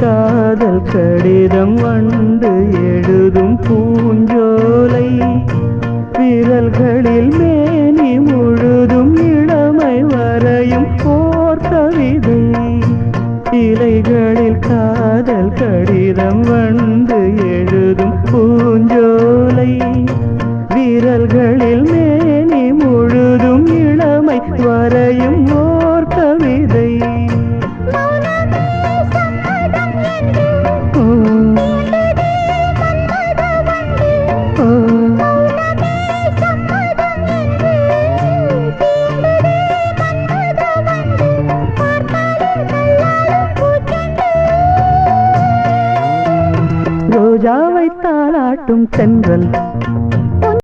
காதல் கடிதம் வந்து எழுதும் பூஞ்சோலை விரல்களில் மேனி முழுதும் இளமை வரையும் ஓர் கவிதை இலைகளில் காதல் கடிதம் வந்து எழுதும் பூஞ்சோலை விரல்களில் மேனி முழுதும் இளமை வரையும் ஓர் கவிதை ரோஜாவை தாளாட்டும் தென்றல்